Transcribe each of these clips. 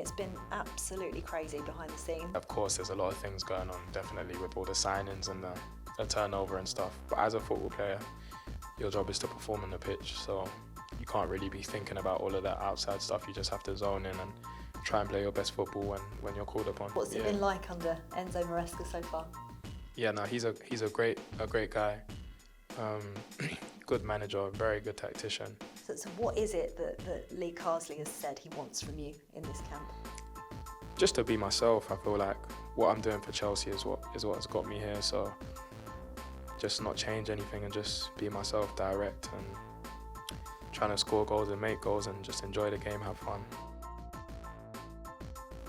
it's been absolutely crazy behind the scenes. Of course, there's a lot of things going on, definitely, with all the signings and the turnover and stuff. But as a football player, your job is to perform on the pitch, so you can't really be thinking about all of that outside stuff. You just have to zone in and try and play your best football when you're called upon. What's it been like under Enzo Maresca so far? Yeah, no, he's a great guy. Good manager, very good tactician. So what is it that Lee Carsley has said he wants from you in this camp? Just to be myself. I feel like what I'm doing for Chelsea is what has got me here. So just not change anything and just be myself, direct, and trying to score goals and make goals and just enjoy the game, have fun.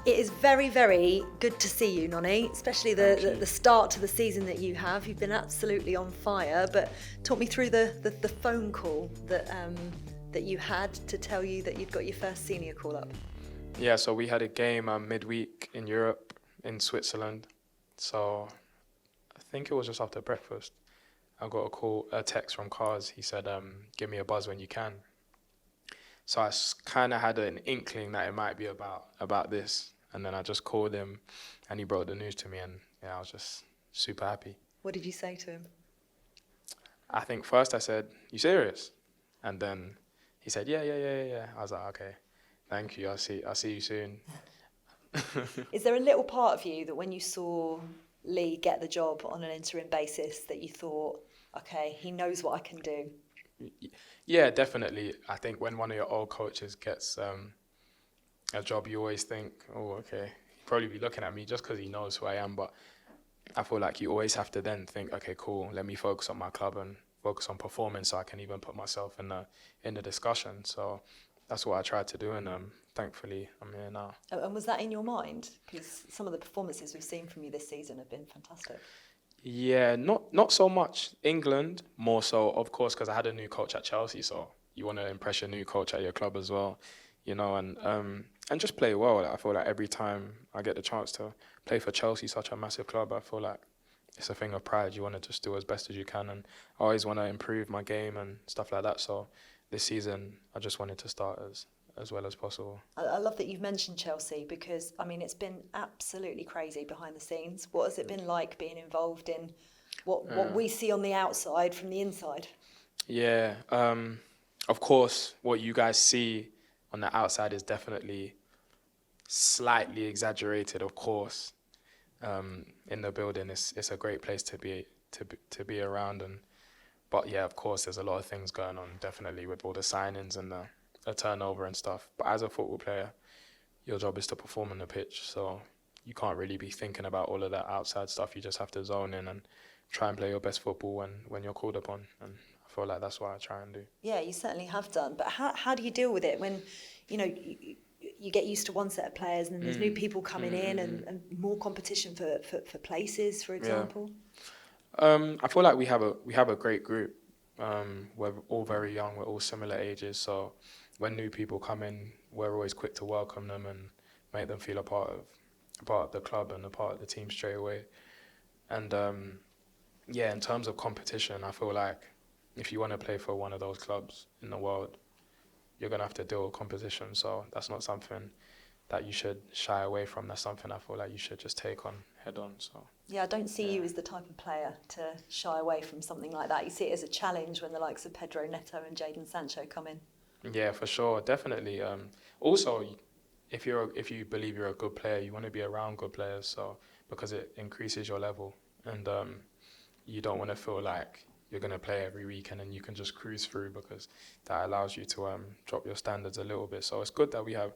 It is very, very good to see you, Noni, especially the start to the season that you have. You've been absolutely on fire, but talk me through the phone call that you had to tell you that you'd got your first senior call-up. Yeah, so we had a game midweek in Europe, in Switzerland. So I think it was just after breakfast. I got a text from Cars. He said, give me a buzz when you can. So I kind of had an inkling that it might be about this. And then I just called him and he brought the news to me, and yeah, I was just super happy. What did you say to him? I think first I said, you serious? And then he said, yeah. I was like, okay, thank you. I'll see you soon. Is there a little part of you that when you saw Lee get the job on an interim basis that you thought, okay, he knows what I can do? Yeah, definitely. I think when one of your old coaches gets a job, you always think, oh, okay, he'll probably be looking at me just because he knows who I am. But I feel like you always have to then think, okay, cool, let me focus on my club and focus on performance so I can even put myself in the discussion. So that's what I tried to do, and thankfully I'm here now. And was that in your mind? Because some of the performances we've seen from you this season have been fantastic. Yeah, not so much England, more so, of course, because I had a new coach at Chelsea, so you want to impress your new coach at your club as well, you know, and just play well. I feel like every time I get the chance to play for Chelsea, such a massive club, I feel like it's a thing of pride. You want to just do as best as you can, and I always want to improve my game and stuff like that. So this season, I just wanted to start as well as possible. I love that you've mentioned Chelsea because, I mean, it's been absolutely crazy behind the scenes. What has it been like being involved in what we see on the outside from the inside? Yeah, of course, what you guys see on the outside is definitely slightly exaggerated, of course. In the building, it's a great place to be around, but yeah, of course, there's a lot of things going on, definitely, with all the signings and the turnover and stuff. But as a football player, your job is to perform on the pitch, so you can't really be thinking about all of that outside stuff. You just have to zone in and try and play your best football when you're called upon, and I feel like that's what I try and do. Yeah, you certainly have done, but how do you deal with it when, you know, you get used to one set of players and then there's new people coming in and more competition for places, for example? Yeah. I feel like we have a great group. We're all very young, we're all similar ages, so when new people come in, we're always quick to welcome them and make them feel a part of the club and a part of the team straight away. And yeah, in terms of competition, I feel like if you want to play for one of those clubs in the world, you're going to have to deal with competition. So that's not something that you should shy away from. That's something I feel like you should just take on head on. So yeah, I don't see you as the type of player to shy away from something like that. You see it as a challenge when the likes of Pedro Neto and Jadon Sancho come in. Yeah, for sure, definitely. Also, if you believe you're a good player, you want to be around good players. So because it increases your level, and you don't want to feel like you're going to play every week and then you can just cruise through, because that allows you to drop your standards a little bit. So it's good that we have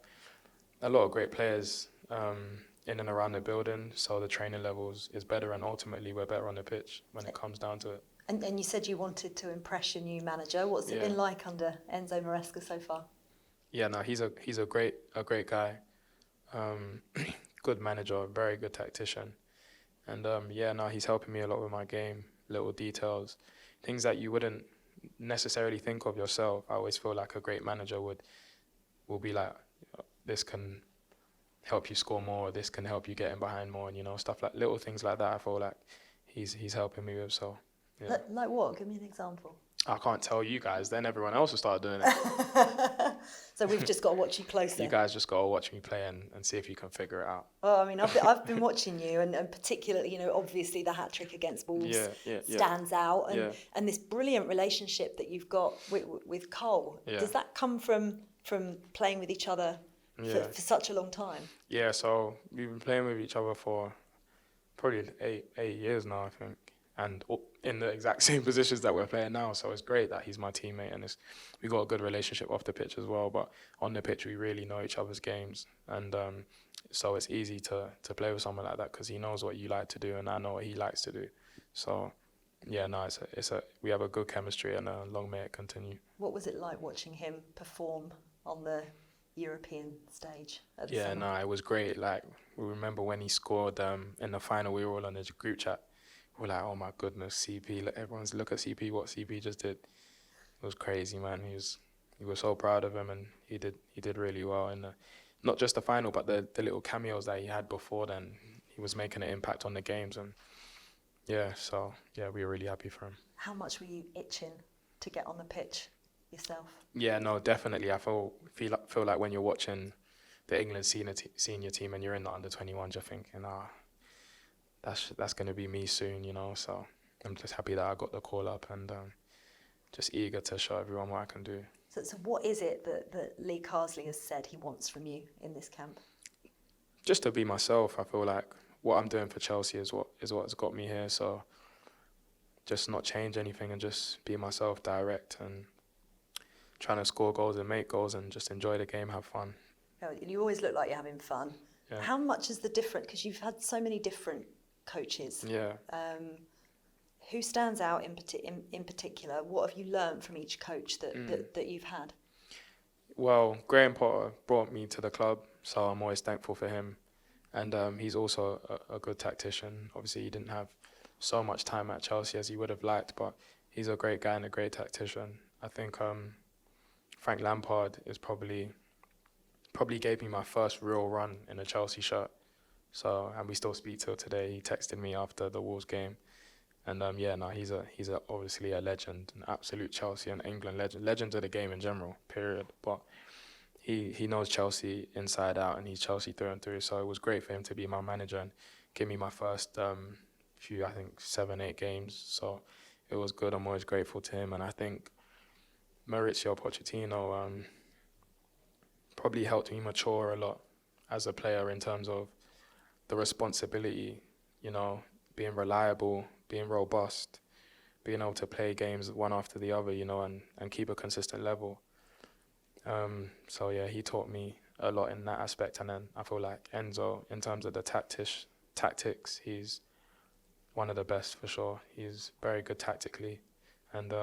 a lot of great players in and around the building, so the training levels is better, and ultimately we're better on the pitch when it comes down to it. And you said you wanted to impress your new manager. What's it been like under Enzo Maresca so far? Yeah, no, he's a great guy. Good manager, very good tactician. And yeah, no, he's helping me a lot with my game, little details, things that you wouldn't necessarily think of yourself. I always feel like a great manager will be like, this can help you score more, this can help you get in behind more, and, you know, stuff like little things like that. I feel like he's helping me with. So yeah. Like what? Give me an example. I can't tell you guys. Then everyone else will start doing it. So we've just got to watch you closer. You guys just got to watch me play and see if you can figure it out. Well, I mean, I've been watching you, and particularly, you know, obviously the hat trick against Wolves stands out, and this brilliant relationship that you've got with Cole. Yeah. Does that come from playing with each other for such a long time? Yeah, so we've been playing with each other for probably eight years now, I think, and in the exact same positions that we're playing now. So it's great that he's my teammate, and we got a good relationship off the pitch as well. But on the pitch, we really know each other's games, and so it's easy to play with someone like that because he knows what you like to do, and I know what he likes to do. So yeah, no, we have a good chemistry, and long may it continue. What was it like watching him perform on the European stage? It was great. Like, we remember when he scored in the final, we were all on the group chat. We were like, oh my goodness, CP! Everyone's look at CP. What CP just did, it was crazy, man. We were so proud of him, and he did really well in not just the final, but the little cameos that he had before then. He was making an impact on the games, and we were really happy for him. How much were you itching to get on the pitch yourself? Yeah, no, definitely. I feel like when you're watching the England senior team and you're in the under-21s, you're thinking, that's going to be me soon, you know. So I'm just happy that I got the call up, and just eager to show everyone what I can do. So what is it that Lee Carsley has said he wants from you in this camp? Just to be myself. I feel like what I'm doing for Chelsea is what's got me here. So just not change anything and just be myself, direct, and trying to score goals and make goals and just enjoy the game, have fun. You always look like you're having fun. Yeah. How much is the different, because you've had so many different coaches. Yeah. Who stands out in particular? What have you learned from each coach that you've had? Well, Graham Potter brought me to the club, so I'm always thankful for him. And he's also a good tactician. Obviously, he didn't have so much time at Chelsea as he would have liked, but he's a great guy and a great tactician. I think Frank Lampard is probably gave me my first real run in a Chelsea shirt. So, and we still speak till today. He texted me after the Wolves game, and he's obviously a legend, an absolute Chelsea and England legend of the game in general. Period. But he knows Chelsea inside out, and he's Chelsea through and through. So it was great for him to be my manager and give me my first few, I think 7-8 games. So it was good. I'm always grateful to him, and I think Mauricio Pochettino probably helped me mature a lot as a player in terms of the responsibility, you know, being reliable, being robust, being able to play games one after the other, you know, and keep a consistent level. He taught me a lot in that aspect. And then I feel like Enzo, in terms of the tactics, he's one of the best for sure. He's very good tactically. And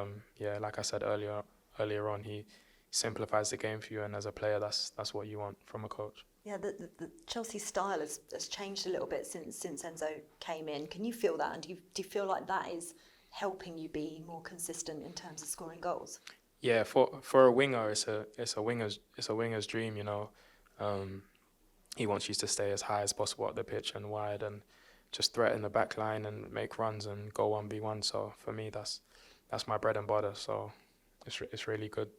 like I said earlier on, he simplifies the game for you, and as a player, that's what you want from a coach. Yeah, the Chelsea style has changed a little bit since Enzo came in. Can you feel that, and do you feel like that is helping you be more consistent in terms of scoring goals? Yeah, for a winger, it's a winger's dream, you know. He wants you to stay as high as possible at the pitch and wide, and just threaten the back line and make runs and go 1v1. So for me, that's my bread and butter. So it's really good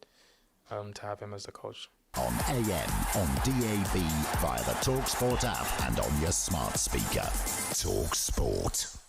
to have him as the coach. On AM, on DAB, via the talkSPORT app and on your smart speaker. talkSPORT.